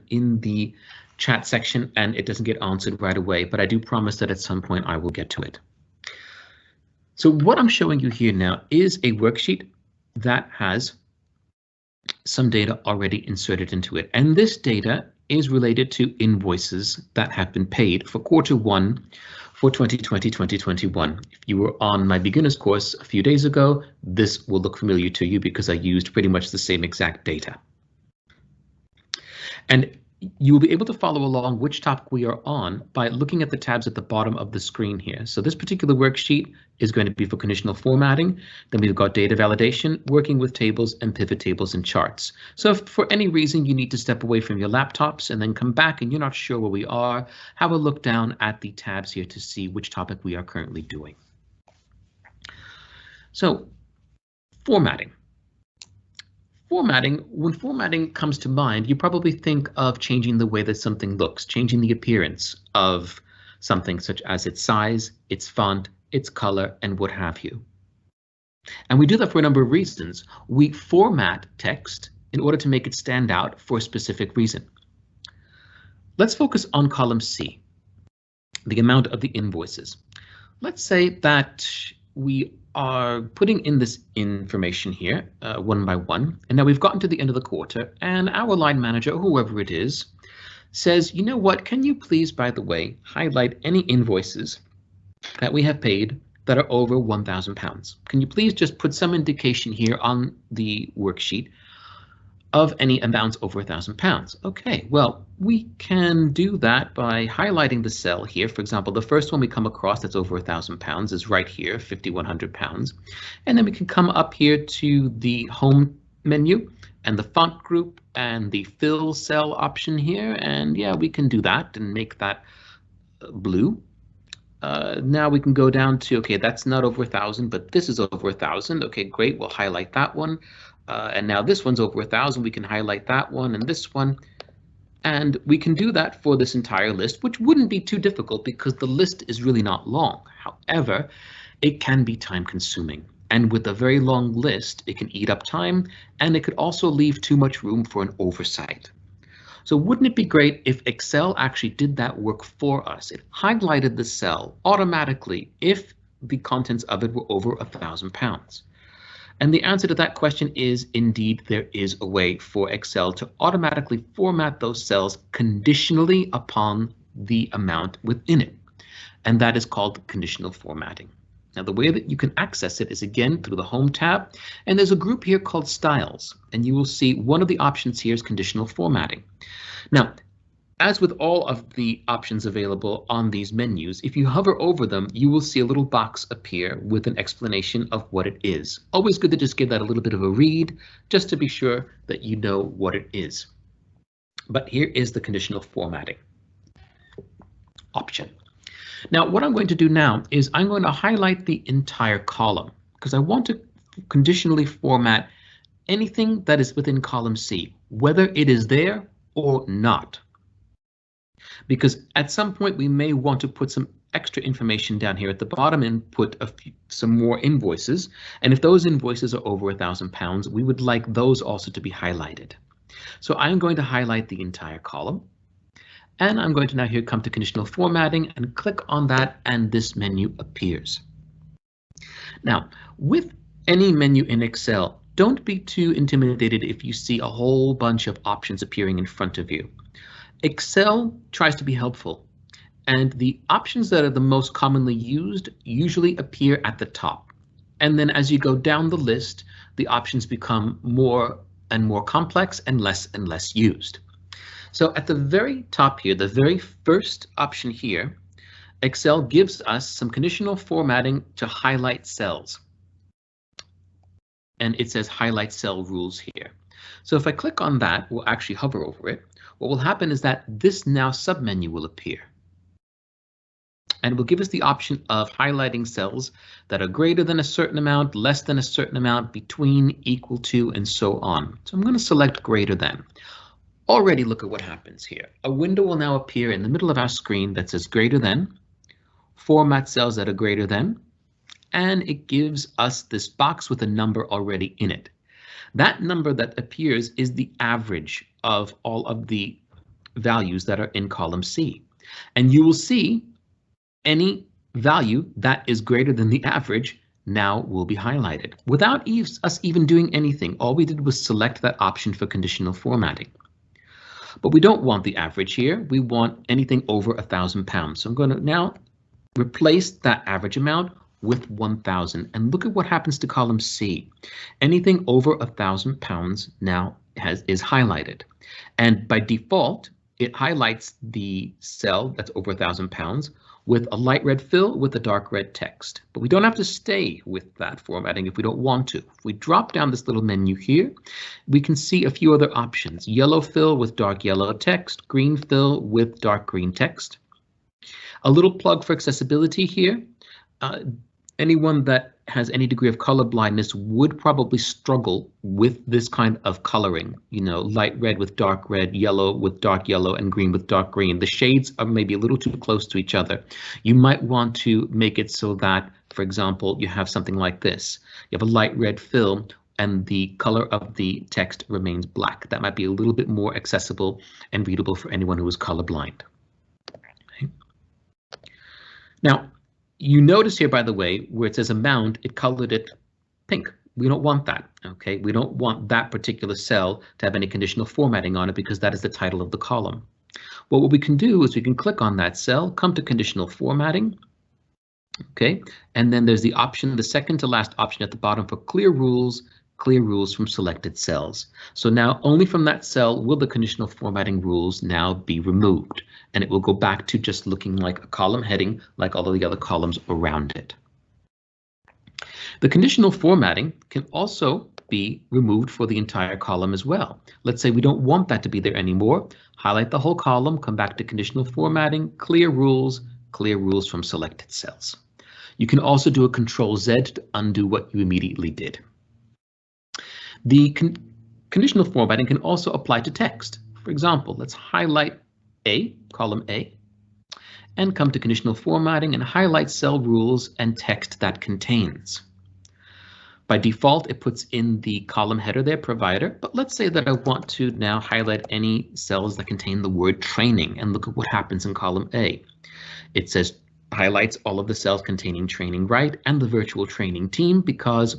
in the chat section and it doesn't get answered right away, but I do promise that at some point I will get to it. So what I'm showing you here now is a worksheet that has some data already inserted into it, and this data is related to invoices that have been paid for Q1 for 2020-2021. If you were on my beginner's course a few days ago, this will look familiar to you because I used pretty much the same exact data. And you will be able to follow along which topic we are on by looking at the tabs at the bottom of the screen here. So this particular worksheet is going to be for conditional formatting. Then we've got data validation, working with tables, and pivot tables and charts. So if for any reason you need to step away from your laptops and then come back and you're not sure where we are, have a look down at the tabs here to see which topic we are currently doing. So formatting. When formatting comes to mind, you probably think of changing the way that something looks, changing the appearance of something such as its size, its font, its color, and what have you. And we do that for a number of reasons. We format text in order to make it stand out for a specific reason. Let's focus on column C, the amount of the invoices. Let's say that we are putting in this information here one by one, and now we've gotten to the end of the quarter, and our line manager, or whoever it is, says, you know what, can you please, by the way, highlight any invoices that we have paid that are over £1,000? Can you please just put some indication here on the worksheet of any amounts over £1,000? Okay, well, we can do that by highlighting the cell here. For example, the first one we come across that's over £1,000 is right here, £5,100. And then we can come up here to the home menu and the font group and the fill cell option here. And yeah, we can do that and make that blue. Now we can go down to, okay, that's not over 1,000, but this is over 1,000. Okay, great, we'll highlight that one. And now this one's over 1,000, we can highlight that one and this one. And we can do that for this entire list, which wouldn't be too difficult because the list is really not long. However, it can be time consuming. And with a very long list, it can eat up time and it could also leave too much room for an oversight. So wouldn't it be great if Excel actually did that work for us? It highlighted the cell automatically if the contents of it were over £1,000. And the answer to that question is indeed there is a way for Excel to automatically format those cells conditionally upon the amount within it. And that is called conditional formatting. Now, the way that you can access it is again through the Home tab, and there's a group here called Styles, and you will see one of the options here is conditional formatting. Now, as with all of the options available on these menus, if you hover over them, you will see a little box appear with an explanation of what it is. Always good to just give that a little bit of a read, just to be sure that you know what it is. But here is the conditional formatting option. Now, what I'm going to do now is I'm going to highlight the entire column because I want to conditionally format anything that is within column C, whether it is there or not. Because at some point we may want to put some extra information down here at the bottom and put some more invoices. And if those invoices are over £1,000, we would like those also to be highlighted. So I'm going to highlight the entire column. And I'm going to now here come to conditional formatting and click on that, and this menu appears. Now, with any menu in Excel, don't be too intimidated if you see a whole bunch of options appearing in front of you. Excel tries to be helpful, and the options that are the most commonly used usually appear at the top. And then as you go down the list, the options become more and more complex and less used. So at the very top here, the very first option here, Excel gives us some conditional formatting to highlight cells. And it says highlight cell rules here. So if I click on that, we'll actually hover over it. What will happen is that this now submenu will appear. And it will give us the option of highlighting cells that are greater than a certain amount, less than a certain amount, between, equal to, and so on. So I'm going to select greater than. Already look at what happens here. A window will now appear in the middle of our screen that says greater than, format cells that are greater than, and it gives us this box with a number already in it. That number that appears is the average of all of the values that are in column C. And you will see any value that is greater than the average now will be highlighted without us even doing anything. All we did was select that option for conditional formatting. But we don't want the average here. We want anything over £1,000. So I'm going to now replace that average amount with 1,000 and look at what happens to column C. Anything over £1,000 now is highlighted, and by default it highlights the cell that's over £1,000 with a light red fill with a dark red text. But we don't have to stay with that formatting if we don't want to. If we drop down this little menu here, we can see a few other options. Yellow fill with dark yellow text, green fill with dark green text. A little plug for accessibility here. Anyone that has any degree of color blindness would probably struggle with this kind of coloring, you know, light red with dark red, yellow with dark yellow, and green with dark green. The shades are maybe a little too close to each other. You might want to make it so that, for example, you have something like this. You have a light red fill and the color of the text remains black. That might be a little bit more accessible and readable for anyone who is colorblind. Okay. Now, you notice here, by the way, where it says amount, it colored it pink. We don't want that, okay? We don't want that particular cell to have any conditional formatting on it because that is the title of the column. Well, what we can do is we can click on that cell, come to conditional formatting, okay? And then there's the option, the second to last option at the bottom for clear rules from selected cells. So now only from that cell will the conditional formatting rules now be removed, and it will go back to just looking like a column heading like all of the other columns around it. The conditional formatting can also be removed for the entire column as well. Let's say we don't want that to be there anymore. Highlight the whole column, come back to conditional formatting, clear rules from selected cells. You can also do a Control-Z to undo what you immediately did. The conditional formatting can also apply to text. For example, let's highlight A, column A, and come to conditional formatting and highlight cell rules and text that contains. By default, it puts in the column header there, provider, but let's say that I want to now highlight any cells that contain the word training, and look at what happens in column A. It says highlights all of the cells containing training right and the virtual training team because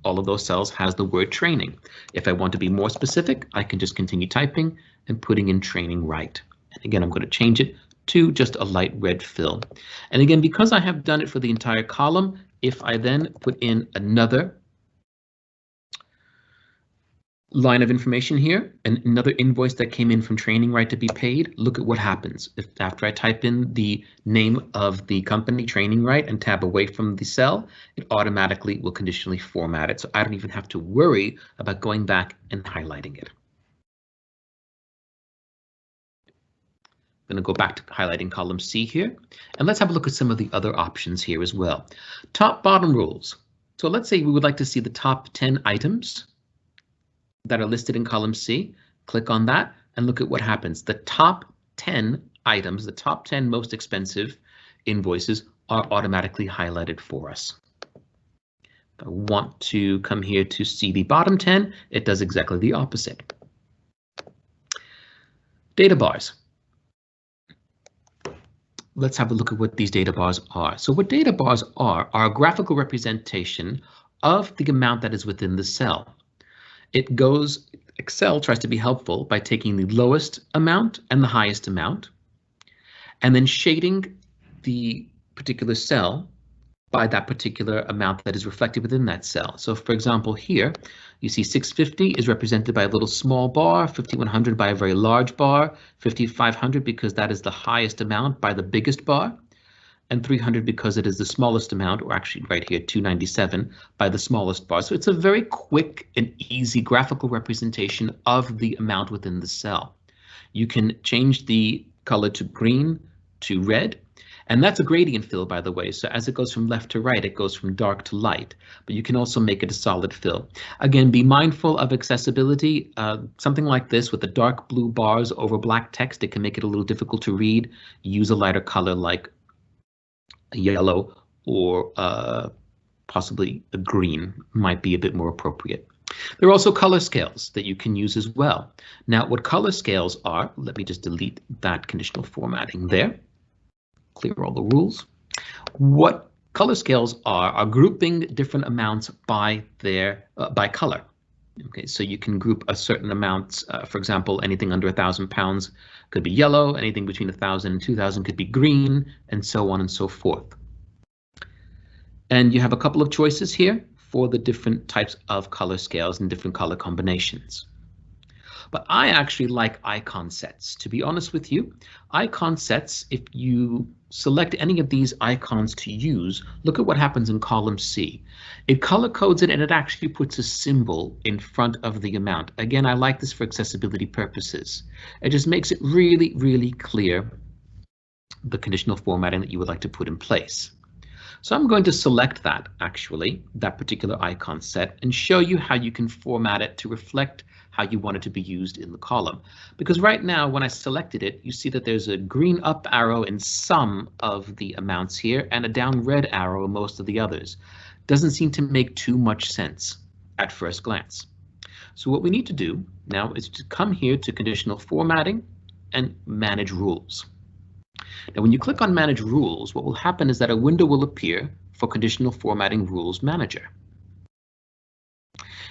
all of those cells has the word training. If I want to be more specific, I can just continue typing and putting in training right. And again, I'm going to change it to just a light red fill. And again, because I have done it for the entire column, if I then put in another line of information here, and another invoice that came in from training right to be paid, look at what happens. If after I type in the name of the company, training right, and tab away from the cell, it automatically will conditionally format it. So I don't even have to worry about going back and highlighting it. I'm going to go back to highlighting column C here, and let's have a look at some of the other options here as well. Top bottom rules. So let's say we would like to see the top 10 items that are listed in column C. Click on that and look at what happens. The top 10 items, the top 10 most expensive invoices are automatically highlighted for us. If I want to come here to see the bottom 10, it does exactly the opposite. Data bars. Let's have a look at what these data bars are. So what data bars are a graphical representation of the amount that is within the cell. Excel tries to be helpful by taking the lowest amount and the highest amount, and then shading the particular cell by that particular amount that is reflected within that cell. So for example, here you see 650 is represented by a little small bar, 5100 by a very large bar, 5500 because that is the highest amount by the biggest bar, and 300 because it is the smallest amount, or actually right here 297 by the smallest bar. So it's a very quick and easy graphical representation of the amount within the cell. You can change the color to green to red, and that's a gradient fill, by the way. So as it goes from left to right, it goes from dark to light, but you can also make it a solid fill. Again, be mindful of accessibility. Something like this with the dark blue bars over black text, it can make it a little difficult to read. Use a lighter color like a yellow or possibly a green might be a bit more appropriate. There are also color scales that you can use as well. Now, what color scales are, let me just delete that conditional formatting there, clear all the rules. What color scales are grouping different amounts by by color. Okay, so you can group a certain amount, for example, anything under £1,000 could be yellow, anything between 1,000 and 2,000 could be green, and so on and so forth. And you have a couple of choices here for the different types of color scales and different color combinations. But I actually like icon sets. To be honest with you, icon sets, if you select any of these icons to use, look at what happens in column C. It color codes it and it actually puts a symbol in front of the amount. Again, I like this for accessibility purposes. It just makes it really, really clear the conditional formatting that you would like to put in place. So I'm going to select that particular icon set, and show you how you can format it to reflect how you want it to be used in the column. Because right now, when I selected it, you see that there's a green up arrow in some of the amounts here and a down red arrow in most of the others. Doesn't seem to make too much sense at first glance. So what we need to do now is to come here to conditional formatting and manage rules. Now, when you click on Manage Rules, what will happen is that a window will appear for Conditional Formatting Rules Manager.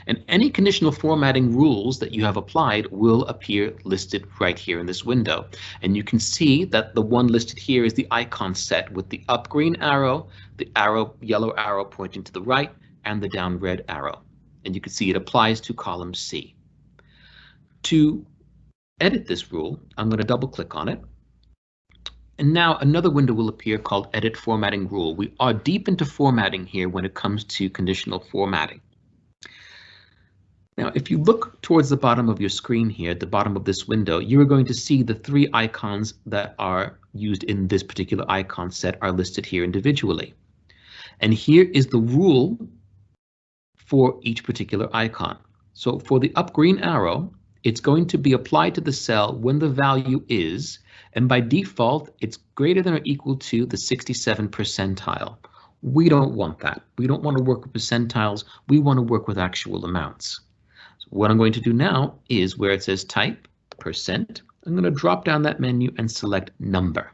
And any conditional formatting rules that you have applied will appear listed right here in this window. And you can see that the one listed here is the icon set with the up green arrow, the yellow arrow pointing to the right, and the down red arrow. And you can see it applies to column C. To edit this rule, I'm going to double click on it. And now another window will appear called Edit Formatting Rule. We are deep into formatting here when it comes to conditional formatting. Now, if you look towards the bottom of your screen here, at the bottom of this window, you are going to see the three icons that are used in this particular icon set are listed here individually. And here is the rule for each particular icon. So for the up green arrow, it's going to be applied to the cell when the value is, and by default, it's greater than or equal to the 67th percentile. We don't want that. We don't want to work with percentiles. We want to work with actual amounts. So what I'm going to do now is where it says type %, I'm going to drop down that menu and select number.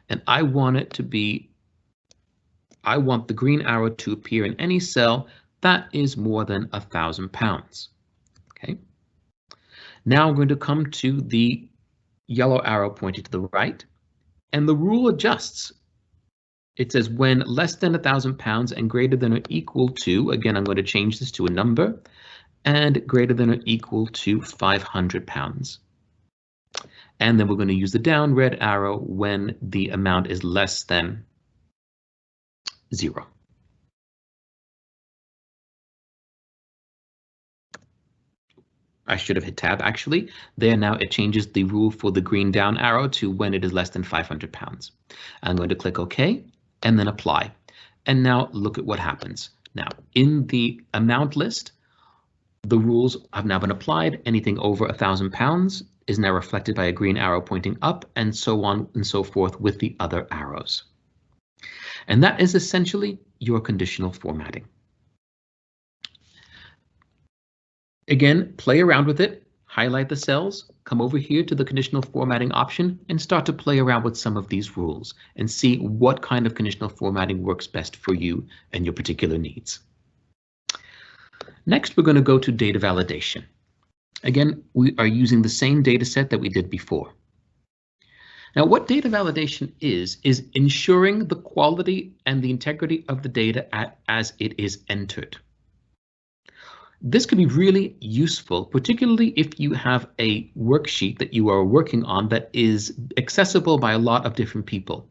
And I want the green arrow to appear in any cell that is more than £1,000. Okay. Now I'm going to come to the yellow arrow pointing to the right, and the rule adjusts. It says when less than £1,000 and greater than or equal to, again, I'm going to change this to a number, and greater than or equal to £500. And then we're going to use the down red arrow when the amount is less than 0. I should have hit tab actually. There now it changes the rule for the green down arrow to when it is less than £500. I'm going to click OK and then apply. And now look at what happens. Now in the amount list, the rules have now been applied. Anything over £1,000 is now reflected by a green arrow pointing up, and so on and so forth with the other arrows. And that is essentially your conditional formatting. Again, play around with it, highlight the cells, come over here to the conditional formatting option and start to play around with some of these rules and see what kind of conditional formatting works best for you and your particular needs. Next, we're going to go to data validation. Again, we are using the same data set that we did before. Now, what data validation is ensuring the quality and the integrity of the data as it is entered. This can be really useful, particularly if you have a worksheet that you are working on that is accessible by a lot of different people.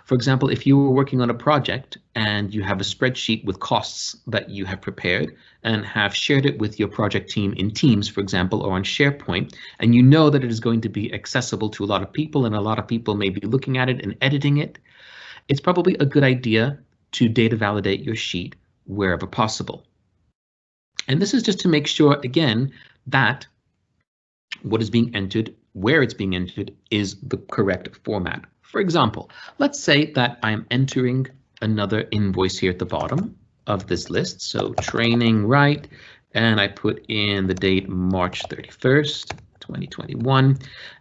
For example, if you were working on a project and you have a spreadsheet with costs that you have prepared and have shared it with your project team in Teams, for example, or on SharePoint, and you know that it is going to be accessible to a lot of people and a lot of people may be looking at it and editing it, it's probably a good idea to data validate your sheet wherever possible. And this is just to make sure, again, that what is being entered, where it's being entered, is the correct format. For example, let's say that I'm entering another invoice here at the bottom of this list. So training, right? and I put in the date March 31st, 2021,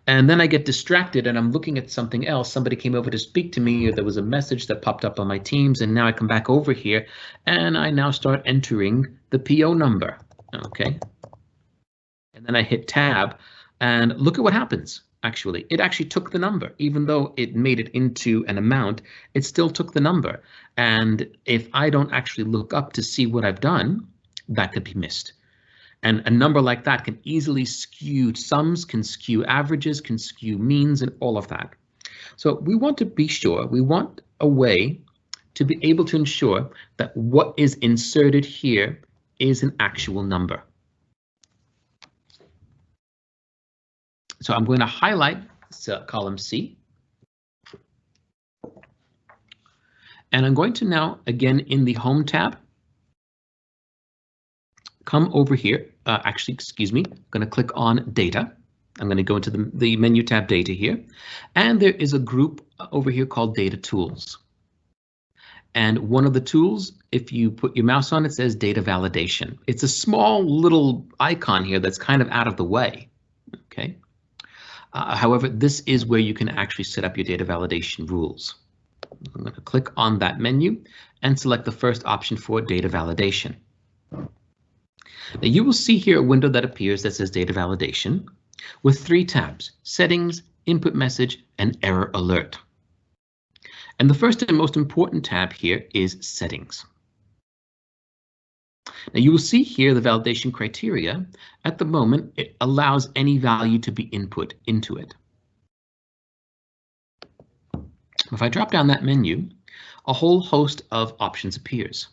and then I get distracted and I'm looking at something else. Somebody came over to speak to me, or there was a message that popped up on my Teams, and now I come back over here and I now start entering the PO number. Okay, and then I hit tab and look at what happens. Actually, it actually took the number. Even though it made it into an amount, it still took the number. And if I don't actually look up to see what I've done, that could be missed. And a number like that can easily skew sums, can skew averages, can skew means, and all of that. So we want to be sure, we want a way to be able to ensure that what is inserted here is an actual number. So I'm going to highlight column C. And I'm going to now, again, in the Home tab, come over here. Excuse me, I'm going to click on Data. I'm going to go into the menu tab Data here. And there is a group over here called Data Tools. And one of the tools, if you put your mouse on it, says Data Validation. It's a small little icon here that's kind of out of the way. Okay. However, this is where you can actually set up your data validation rules. I'm going to click on that menu and select the first option for data validation. Now you will see here a window that appears that says data validation with 3 tabs: settings, input message, and error alert. And the first and most important tab here is settings. Now you will see here the validation criteria. At the moment, it allows any value to be input into it. If I drop down that menu, a whole host of options appears.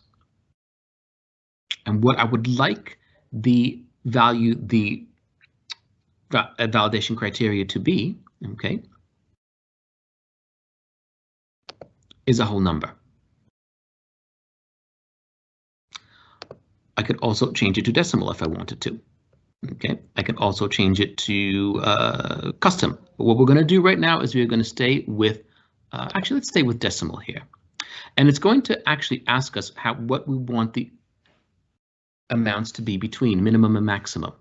And what I would like the validation criteria to be, okay, is a whole number. I could also change it to decimal if I wanted to. Okay, I can also change it to custom. But what we're going to do right now is we're going to stay with, actually, let's stay with decimal here. And it's going to actually ask us what we want the amounts to be between minimum and maximum.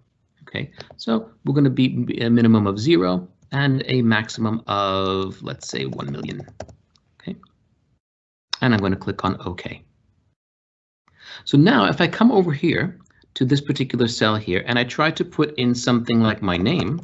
Okay, so we're going to be a minimum of 0 and a maximum of, let's say, 1 million. Okay, and I'm going to click on OK. So now if I come over here to this particular cell here and I try to put in something like my name,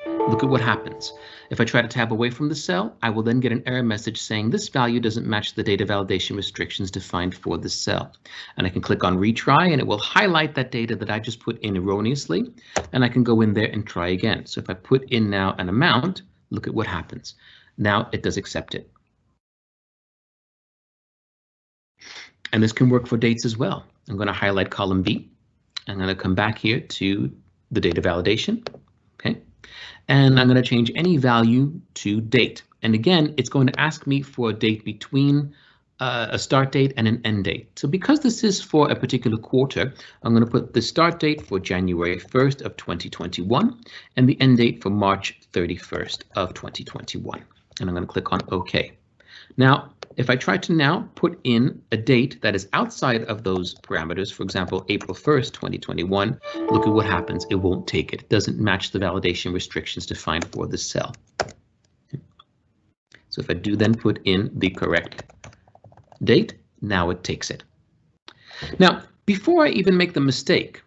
look at what happens. If I try to tab away from the cell, I will then get an error message saying this value doesn't match the data validation restrictions defined for this cell. And I can click on retry and it will highlight that data that I just put in erroneously, and I can go in there and try again. So if I put in now an amount, look at what happens. Now it does accept it. And this can work for dates as well. I'm going to highlight column B. I'm going to come back here to the data validation. Okay, and I'm going to change any value to date. And again, it's going to ask me for a date between a start date and an end date. So because this is for a particular quarter, I'm going to put the start date for January 1st of 2021 and the end date for March 31st of 2021. And I'm going to click on OK. Now, if I try to now put in a date that is outside of those parameters, for example, April 1st, 2021, look at what happens. It won't take it. It doesn't match the validation restrictions defined for the cell. So if I do then put in the correct date, now it takes it. Now, before I even make the mistake,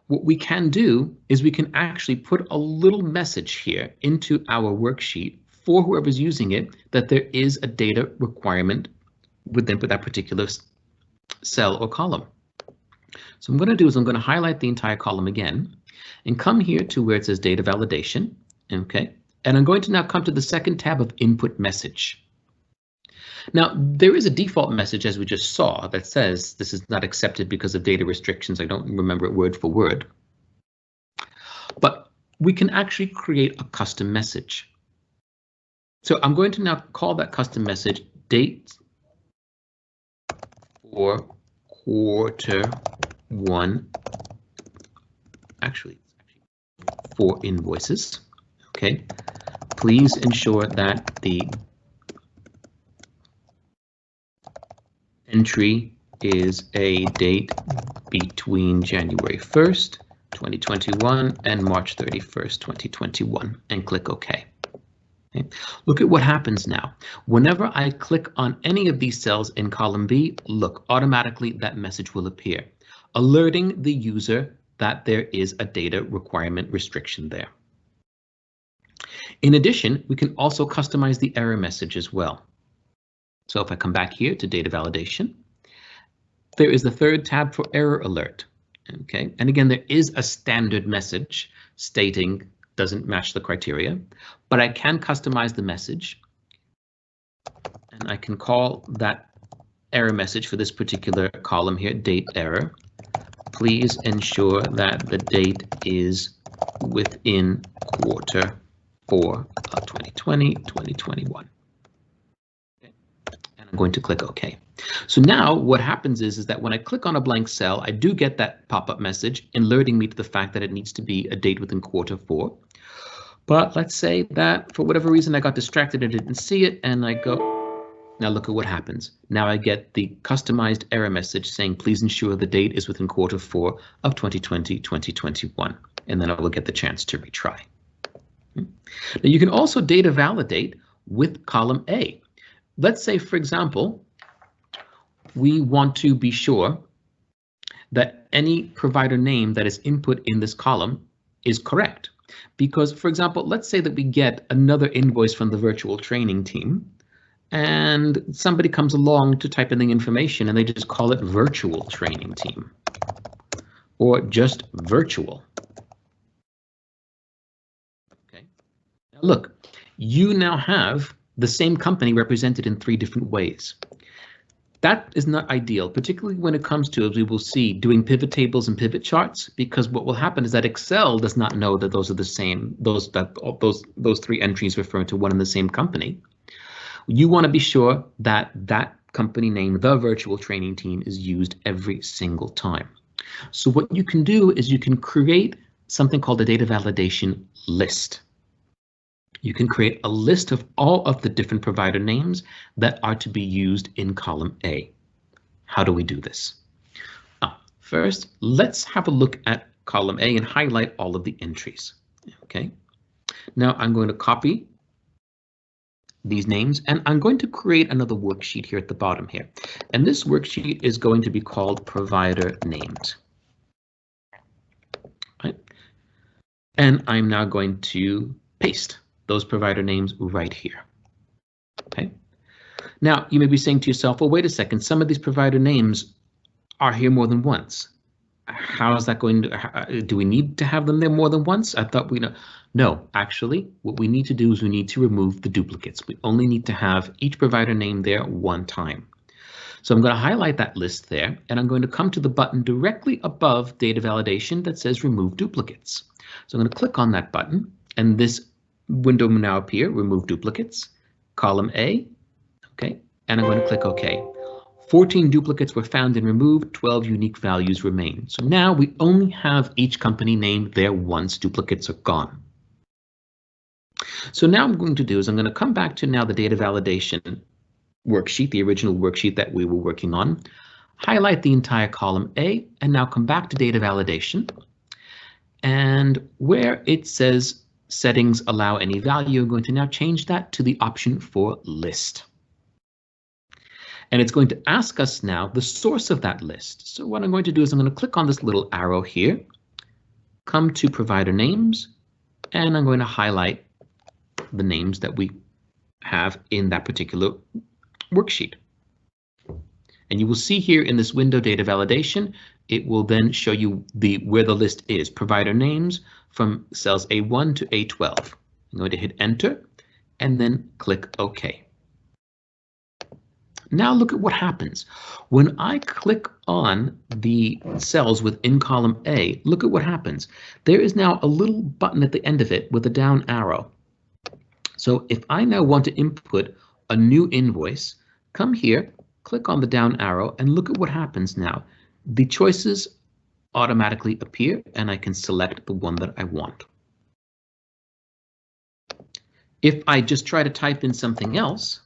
what we can do is we can actually put a little message here into our worksheet for whoever's using it that there is a data requirement within that particular cell or column. So what I'm going to do is I'm going to highlight the entire column again and come here to where it says data validation. Okay, and I'm going to now come to the second tab of input message. Now there is a default message, as we just saw, that says this is not accepted because of data restrictions. I don't remember it word for word, but we can actually create a custom message. So I'm going to now call that custom message date for Q1, actually for invoices. Okay, please ensure that the entry is a date between January 1st, 2021 and March 31st, 2021, and click OK. Okay. Look at what happens now. Whenever I click on any of these cells in column B, look, automatically that message will appear, alerting the user that there is a data requirement restriction there. In addition, we can also customize the error message as well. So if I come back here to data validation, there is the third tab for error alert. Okay, and again, there is a standard message stating doesn't match the criteria, but I can customize the message and I can call that error message for this particular column here, date error. Please ensure that the date is within quarter 4 of 2020, 2021. Okay. And I'm going to click OK. So now what happens is that when I click on a blank cell, I do get that pop-up message alerting me to the fact that it needs to be a date within quarter 4. But let's say that for whatever reason I got distracted and didn't see it, and I go, now look at what happens. Now I get the customized error message saying please ensure the date is within quarter 4 of 2020, 2021, and then I will get the chance to retry. Now you can also data validate with column A. Let's say, for example, we want to be sure that any provider name that is input in this column is correct. Because, for example, let's say that we get another invoice from the virtual training team and somebody comes along to type in the information and they just call it virtual training team or just virtual. Okay. Now look, you now have the same company represented in 3 different ways. That is not ideal, particularly when it comes to, as we will see, doing pivot tables and pivot charts, because what will happen is that Excel does not know that those are the same, those 3 entries refer to one and the same company. You want to be sure that that company name, the virtual training team, is used every single time. So what you can do is you can create something called a data validation list. You can create a list of all of the different provider names that are to be used in column A. How do we do this? First, let's have a look at column A and highlight all of the entries. Okay. Now I'm going to copy these names and I'm going to create another worksheet here at the bottom here. And this worksheet is going to be called provider names. Right. And I'm now going to paste those provider names right here. Okay. Now you may be saying to yourself, well, wait a second, some of these provider names are here more than once. How is that going to, do we need to have them there more than once? I thought we know. No, actually, what we need to do is we need to remove the duplicates. We only need to have each provider name there one time. So I'm going to highlight that list there, and I'm going to come to the button directly above data validation that says remove duplicates. So I'm going to click on that button, and this window will now appear, remove duplicates, column A, okay, and I'm going to click OK. 14 duplicates were found and removed, 12 unique values remain. So now we only have each company name there once duplicates are gone. So now I'm going to do is I'm going to come back to now the data validation worksheet, the original worksheet that we were working on, highlight the entire column A, and now come back to data validation. And where it says settings allow any value, I'm going to now change that to the option for list. And it's going to ask us now the source of that list. So what I'm going to do is I'm going to click on this little arrow here, come to provider names, and I'm going to highlight the names that we have in that particular worksheet. And you will see here in this window data validation, it will then show you where the list is, provider names from cells A1 to A12. I'm going to hit enter and then click OK. Now look at what happens. When I click on the cells within column A, look at what happens. There is now a little button at the end of it with a down arrow. So if I now want to input a new invoice, come here, click on the down arrow, and look at what happens now. The choices automatically appear, and I can select the one that I want. If I just try to type in something else,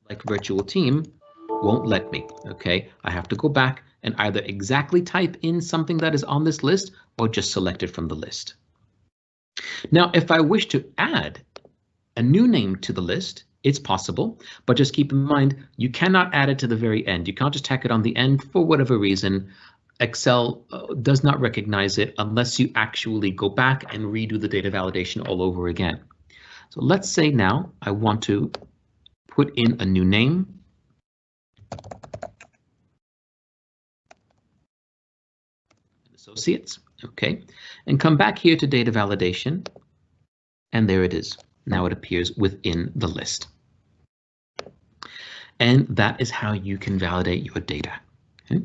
like virtual team, won't let me. Okay, I have to go back and either exactly type in something that is on this list or just select it from the list. Now, if I wish to add a new name to the list, it's possible, but just keep in mind, you cannot add it to the very end. You can't just tack it on the end for whatever reason. Excel does not recognize it unless you actually go back and redo the data validation all over again. So let's say now I want to put in a new name. Associates, okay, and come back here to data validation, and there it is. Now it appears within the list. And that is how you can validate your data. Okay?